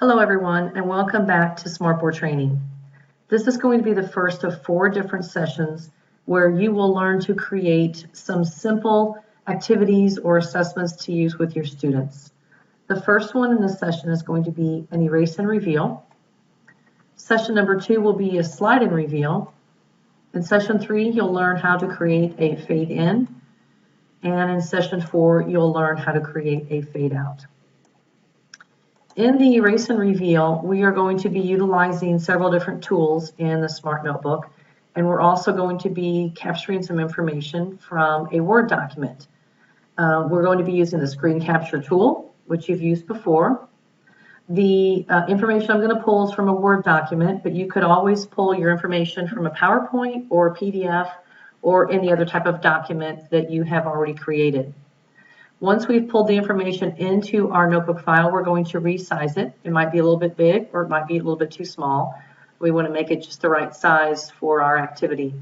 Hello everyone, and welcome back to Smartboard Training. This is going to be the first of 4 different sessions where you will learn to create some simple activities or assessments to use with your students. The first one in this session is going to be an erase and reveal. Session number 2 will be a slide and reveal. In session 3, you'll learn how to create a fade in. And in session 4, you'll learn how to create a fade out. In the erase and reveal, we are going to be utilizing several different tools in the Smart Notebook, and we're also going to be capturing some information from a Word document. We're going to be using the screen capture tool, which you've used before. The information I'm going to pull is from a Word document, but you could always pull your information from a PowerPoint or a PDF or any other type of document that you have already created. Once we've pulled the information into our notebook file, we're going to resize it. It might be a little bit big or it might be a little bit too small. We want to make it just the right size for our activity.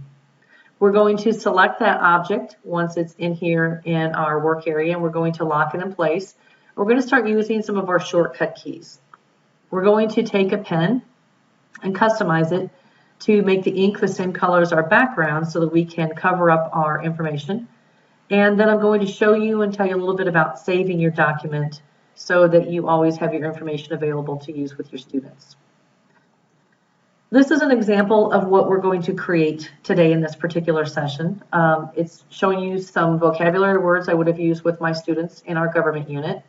We're going to select that object once it's in here in our work area, and we're going to lock it in place. We're going to start using some of our shortcut keys. We're going to take a pen and customize it to make the ink the same color as our background so that we can cover up our information. And then I'm going to show you and tell you a little bit about saving your document so that you always have your information available to use with your students. This is an example of what we're going to create today in this particular session. It's showing you some vocabulary words I would have used with my students in our government unit.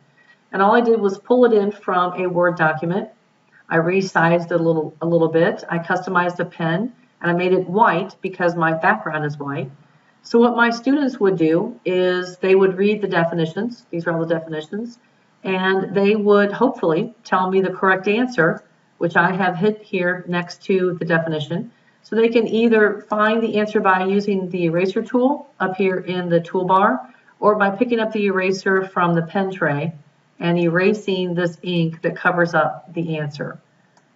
And all I did was pull it in from a Word document. I resized it a little bit. I customized a pen and I made it white because my background is white. So what my students would do is they would read the definitions, these are all the definitions, and they would hopefully tell me the correct answer, which I have hit here next to the definition. So they can either find the answer by using the eraser tool up here in the toolbar, or by picking up the eraser from the pen tray and erasing this ink that covers up the answer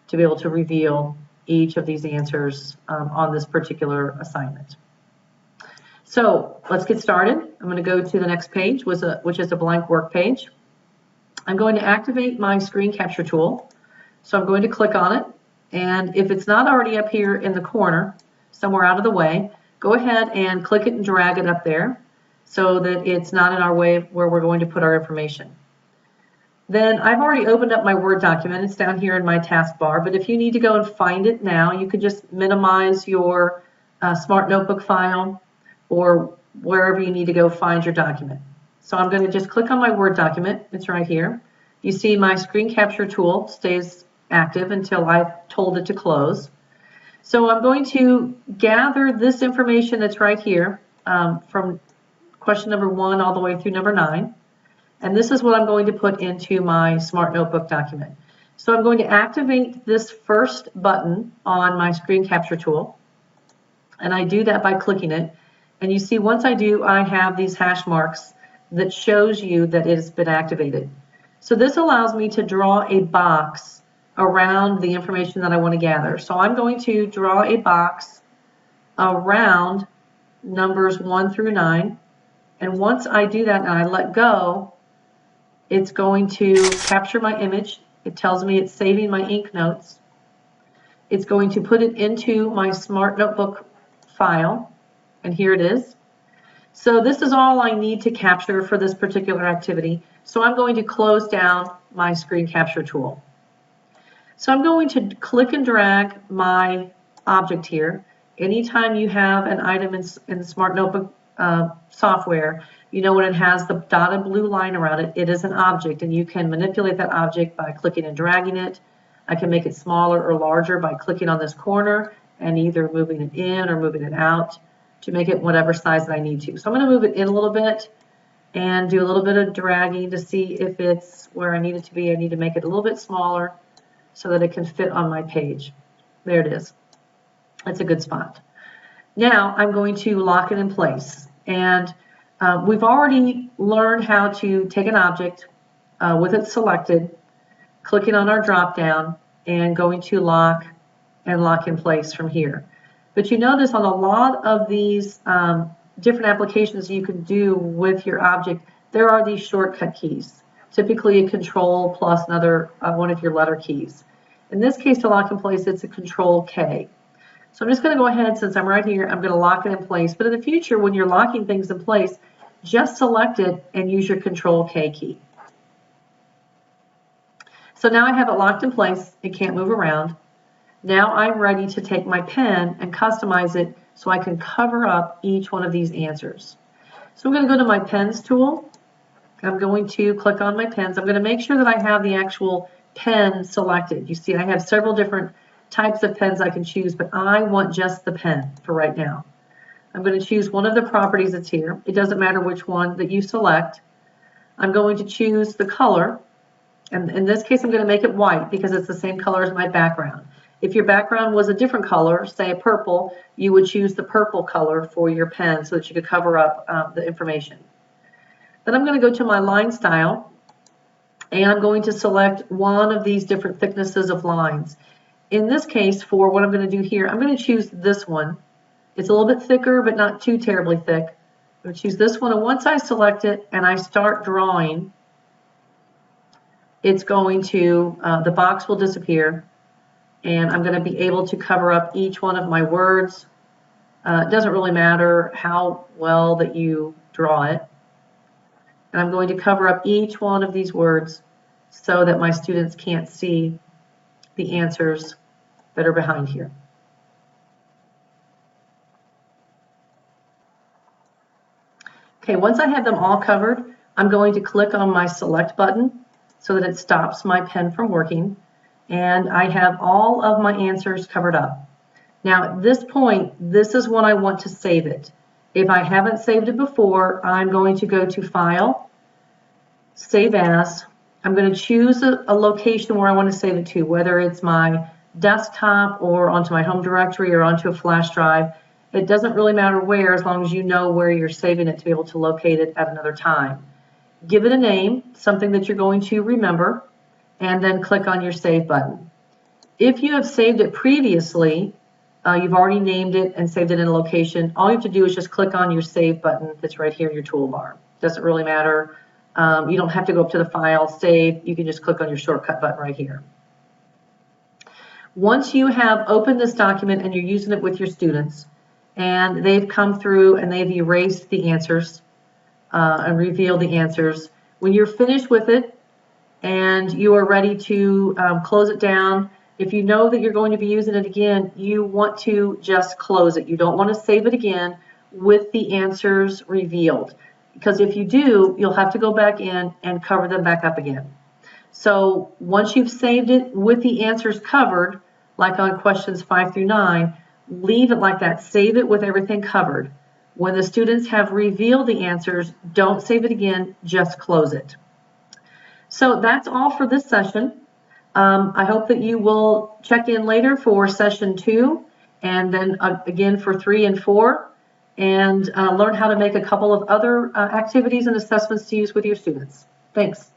to be able to reveal each of these answers on this particular assignment. So let's get started. I'm going to go to the next page, which is a blank work page. I'm going to activate my screen capture tool. So I'm going to click on it. And if it's not already up here in the corner, somewhere out of the way, go ahead and click it and drag it up there so that it's not in our way where we're going to put our information. Then I've already opened up my Word document. It's down here in my taskbar. But if you need to go and find it now, you could just minimize your Smart Notebook file or wherever you need to go find your document. So I'm going to just click on my Word document. It's right here. You see my screen capture tool stays active until I've told it to close. So I'm going to gather this information that's right here from question number 1 all the way through number 9. And this is what I'm going to put into my Smart Notebook document. So I'm going to activate this first button on my screen capture tool. And I do that by clicking it. And you see, once I do, I have these hash marks that shows you that it has been activated. So this allows me to draw a box around the information that I want to gather. So I'm going to draw a box around numbers 1 through 9. And once I do that and I let go, it's going to capture my image. It tells me it's saving my ink notes. It's going to put it into my Smart Notebook file. And here it is. So this is all I need to capture for this particular activity. So I'm going to close down my screen capture tool. So I'm going to click and drag my object here. Anytime you have an item in the Smart Notebook software, you know when it has the dotted blue line around it, it is an object, and you can manipulate that object by clicking and dragging it. I can make it smaller or larger by clicking on this corner and either moving it in or moving it out to make it whatever size that I need to. So I'm going to move it in a little bit and do a little bit of dragging to see if it's where I need it to be. I need to make it a little bit smaller so that it can fit on my page. There it is. That's a good spot. Now I'm going to lock it in place. And we've already learned how to take an object with it selected, clicking on our drop down and going to lock and lock in place from here. But you notice on a lot of these different applications you can do with your object, there are these shortcut keys. typically a control plus another one of your letter keys. In this case, to lock in place, it's a control K. So I'm just going to go ahead, since I'm right here, I'm going to lock it in place. But in the future, when you're locking things in place, just select it and use your control K key. So now I have it locked in place. It can't move around. Now I'm ready to take my pen and customize it so I can cover up each one of these answers. So I'm going to go to my pens tool. I'm going to click on my pens. I'm going to make sure that I have the actual pen selected. You see, I have several different types of pens I can choose, but I want just the pen for right now. I'm going to choose one of the properties that's here. It doesn't matter which one that you select. I'm going to choose the color, and in this case I'm going to make it white because it's the same color as my background. If your background was a different color, say purple, you would choose the purple color for your pen so that you could cover up the information. Then I'm going to go to my line style, and I'm going to select one of these different thicknesses of lines. In this case, for what I'm going to do here, I'm going to choose this one. It's a little bit thicker, but not too terribly thick. I'm going to choose this one, and once I select it and I start drawing, it's going to, the box will disappear, and I'm going to be able to cover up each one of my words. It doesn't really matter how well that you draw it. And I'm going to cover up each one of these words so that my students can't see the answers that are behind here. Okay, once I have them all covered, I'm going to click on my select button so that it stops my pen from working, and I have all of my answers covered up. Now at this point, this is when I want to save it. If I haven't saved it before, I'm going to go to File, Save As. I'm going to choose a location where I want to save it to, whether it's my desktop or onto my home directory or onto a flash drive. It doesn't really matter where, as long as you know where you're saving it to be able to locate it at another time. Give it a name, something that you're going to remember, and then click on your Save button. If you have saved it previously, you've already named it and saved it in a location, all you have to do is just click on your Save button that's right here in your toolbar. Doesn't really matter. You don't have to go up to the File, Save. You can just click on your shortcut button right here. Once you have opened this document and you're using it with your students, and they've come through and they've erased the answers and revealed the answers, when you're finished with it and you are ready to close it down, if you know that you're going to be using it again, you want to just close it. You don't want to save it again with the answers revealed, because if you do, you'll have to go back in and cover them back up again. So once you've saved it with the answers covered, like on questions 5 through 9, leave it like that. Save it with everything covered. When the students have revealed the answers, don't save it again, just close it. So that's all for this session. I hope that you will check in later for session 2, and then again for 3 and 4, and learn how to make a couple of other activities and assessments to use with your students. Thanks.